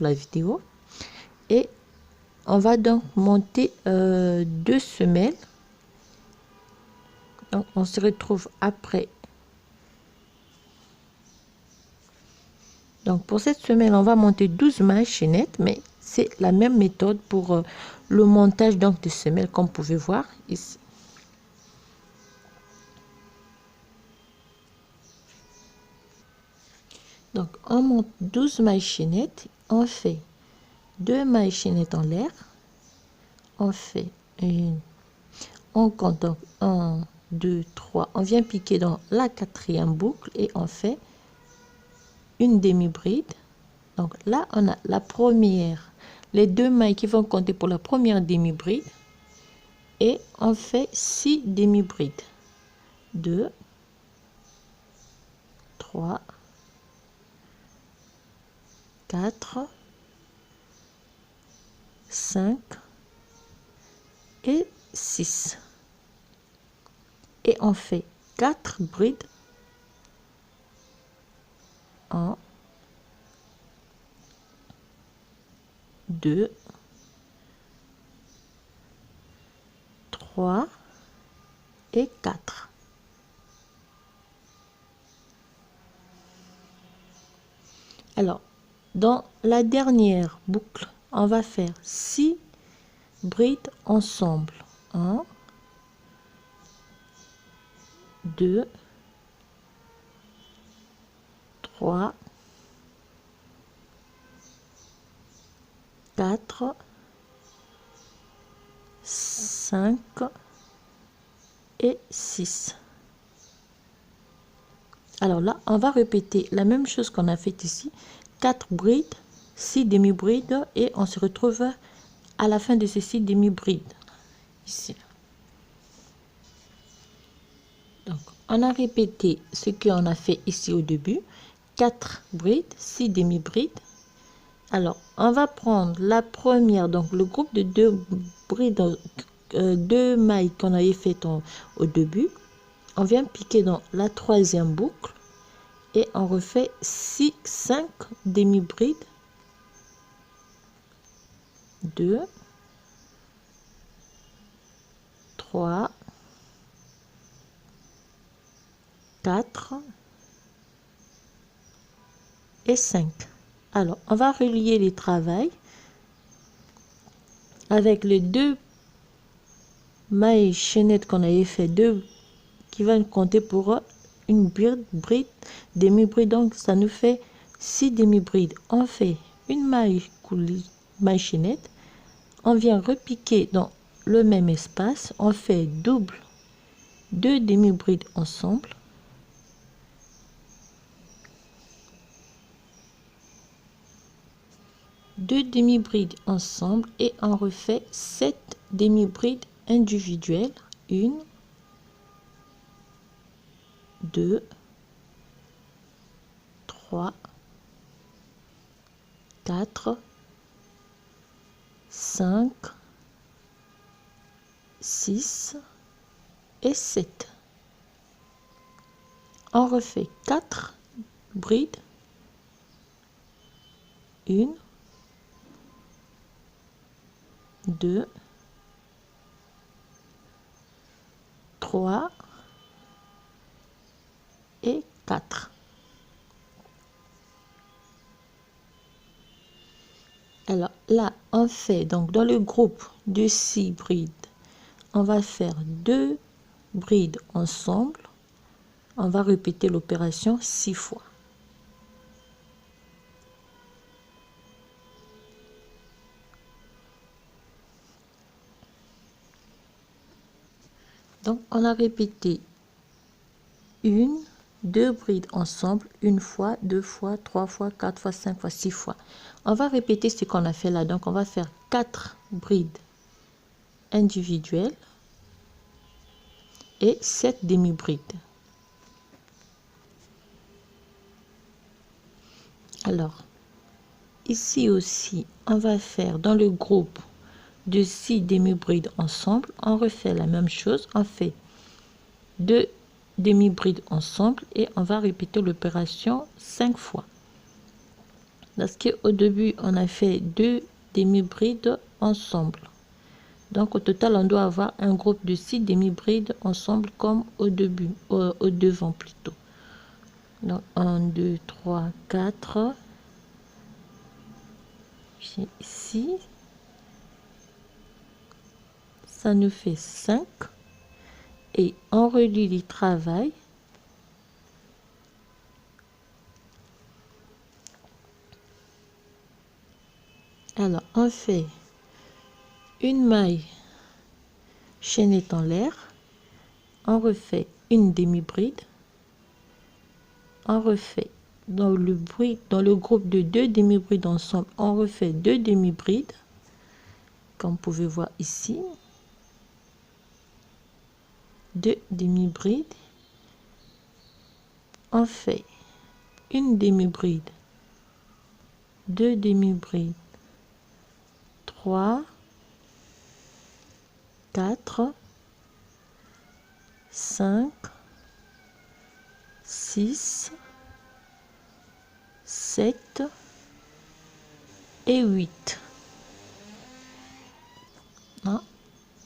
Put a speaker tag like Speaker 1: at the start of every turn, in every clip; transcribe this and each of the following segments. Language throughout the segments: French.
Speaker 1: pour la vidéo. Et on va donc monter 2 semelles. Donc on se retrouve après. Donc pour cette semelle, on va monter 12 mailles chaînettes, mais c'est la même méthode pour le montage donc de semelles, comme vous pouvez voir ici. Donc on monte 12 mailles chaînettes, on fait 2 mailles chaînettes en l'air, on fait on compte donc 1, 2, 3, on vient piquer dans la 4e boucle et on fait une demi-bride. Donc là on a la première, les 2 mailles qui vont compter pour la première demi-bride, et on fait 6 demi-brides. 2, 3, 4, 5 et 6. Et on fait 4 brides. 1, 2, 3 et 4. Alors, dans la dernière boucle, on va faire 6 brides ensemble. 1, 2, 3, 4, 5 et 6. Alors là, on va répéter la même chose qu'on a fait ici. 4 brides, 6 demi-brides, et on se retrouve à la fin de ces 6 demi-brides. Ici. Donc, on a répété ce qu'on a fait ici au début. 4 brides, 6 demi-brides. Alors, on va prendre la première, donc le groupe de 2 brides, 2 mailles qu'on avait fait au début. On vient piquer dans la 3e boucle et on refait 5 demi-brides. 2, 3, 4 et 5. Alors, on va relier les travails avec les 2 mailles chaînettes qu'on avait fait, 2 qui vont compter pour une bride, demi-bride. Donc, ça nous fait 6 demi-brides. On fait une maille chaînette. On vient repiquer dans le même espace. On fait double 2 demi-brides ensemble. Deux demi-brides ensemble et on refait 7 demi-brides individuelles. 1, 2, 3, 4, 5, 6 et 7. On refait 4 brides. 1, 2, 3 et 4. Alors là, on fait donc dans le groupe de 6 brides, on va faire 2 brides ensemble. On va répéter l'opération 6 fois. Donc, on a répété 1, 2 brides ensemble, 1 fois, 2 fois, 3 fois, 4 fois, 5 fois, 6 fois. On va répéter ce qu'on a fait là. Donc, on va faire 4 brides individuelles et 7 demi-brides. Alors, ici aussi, on va faire dans le groupe de 6 demi-brides ensemble. On refait la même chose. On fait 2 demi-brides ensemble et on va répéter l'opération 5 fois. Parce qu'au début, on a fait 2 demi-brides ensemble. Donc, au total, on doit avoir un groupe de 6 demi-brides ensemble comme au début, au devant plutôt. Donc, 1, 2, 3, 4. Ici. Ça nous fait 5. Et on relie les travail. Alors, on fait une maille chaînette en l'air. On refait une demi-bride. On refait dans le groupe de 2 demi-brides ensemble, on refait 2 demi-brides, comme vous pouvez voir ici. 2 demi-brides. On fait une demi-bride, 2 demi-brides, 3, 4, 5, 6, 7 et 8. Non,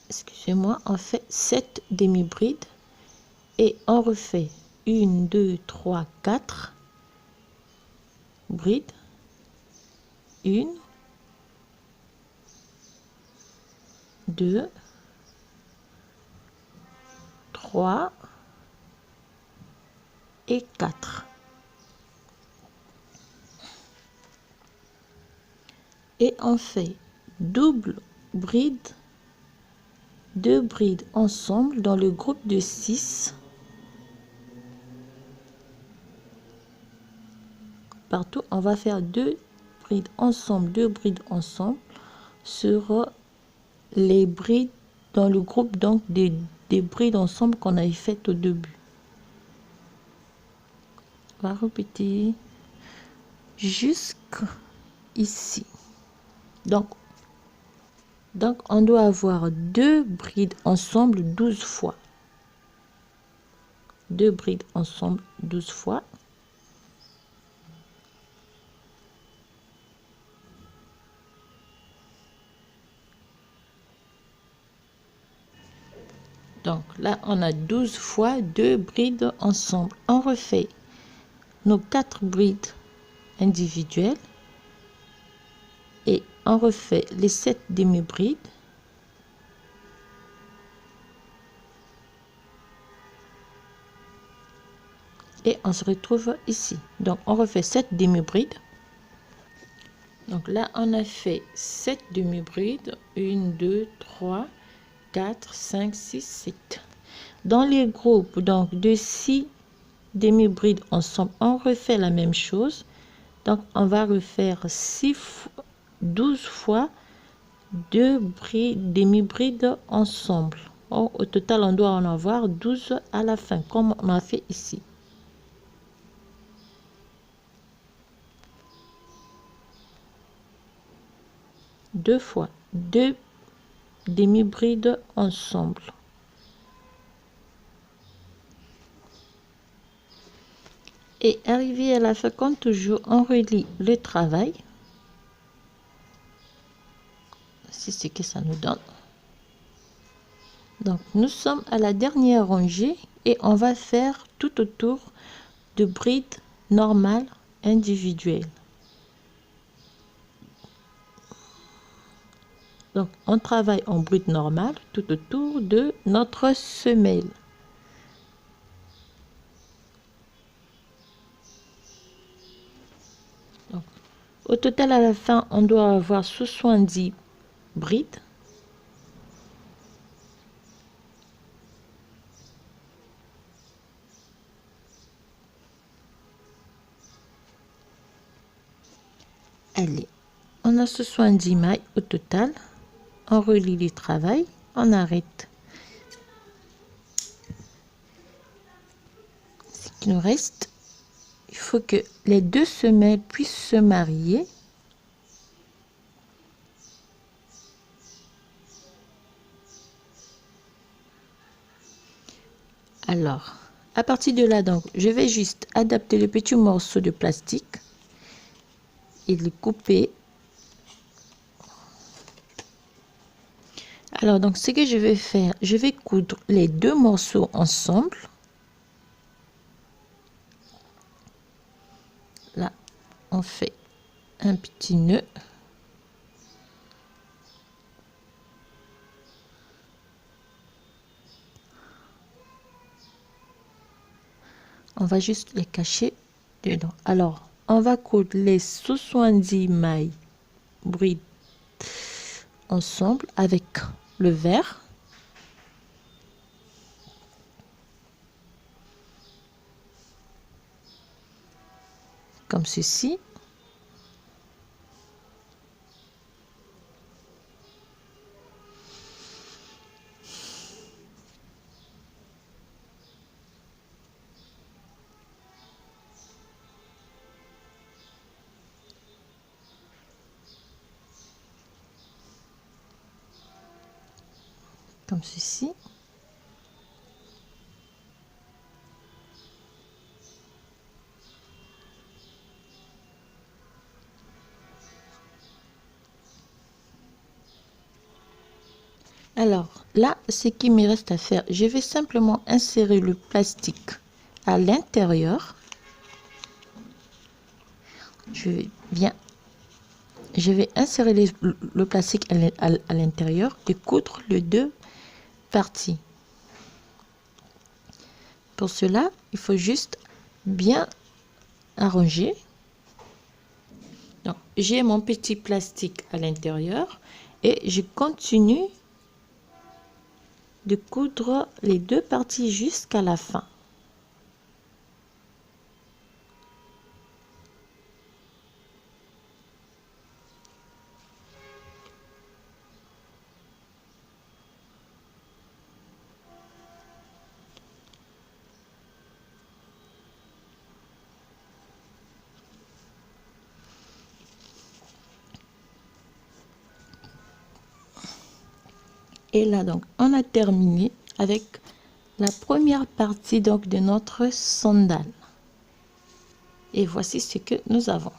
Speaker 1: excusez-moi, on fait 7 demi-brides et on refait 1, 2, 3, 4 brides. 1, 2, 3 et 4. Et on fait double bride, 2 brides ensemble dans le groupe de 6. Partout, on va faire 2 brides ensemble, 2 brides ensemble sur les brides dans le groupe donc des brides ensemble qu'on avait fait au début. On va répéter jusqu'ici. Donc on doit avoir 2 brides ensemble 12 fois. 2 brides ensemble 12 fois. Donc là, on a 12 fois 2 brides ensemble. On refait nos 4 brides individuelles et on refait les 7 demi-brides. Et on se retrouve ici. Donc, on refait 7 demi-brides. Donc là, on a fait 7 demi-brides. 1, 2, 3, 4, 5, 6, 7. Dans les groupes donc de 6 demi-brides ensemble, on refait la même chose. Donc, on va refaire 12 fois 2 demi-brides ensemble. Au total, on doit en avoir 12 à la fin, comme on a fait ici. Deux fois 2 demi-brides ensemble. Et arrivé à la fin, comme toujours, on relie le travail. C'est ce que ça nous donne. Donc, nous sommes à la dernière rangée et on va faire tout autour de brides normales individuelles. Donc, on travaille en bride normale tout autour de notre semelle. Donc, au total, à la fin, on doit avoir 70 brides. Allez, on a 70 mailles au total. On relie les travail, on arrête. Ce qui nous reste, il faut que les 2 semelles puissent se marier. Alors, à partir de là, donc, je vais juste adapter le petit morceau de plastique et le couper. Alors, donc, ce que je vais faire, je vais coudre les deux morceaux ensemble. Là, on fait un petit nœud. On va juste les cacher dedans. Alors, on va coudre les 70 mailles brides ensemble avec le vert. Comme ceci. Comme ceci. Alors là, ce qui me reste à faire, je vais simplement insérer le plastique à l'intérieur. Je vais insérer le plastique à l'intérieur et coudre les deux parties. Pour cela, il faut juste bien arranger. Donc, j'ai mon petit plastique à l'intérieur et je continue de coudre les deux parties jusqu'à la fin. Et là, donc, on a terminé avec la première partie donc de notre sandale. Et voici ce que nous avons.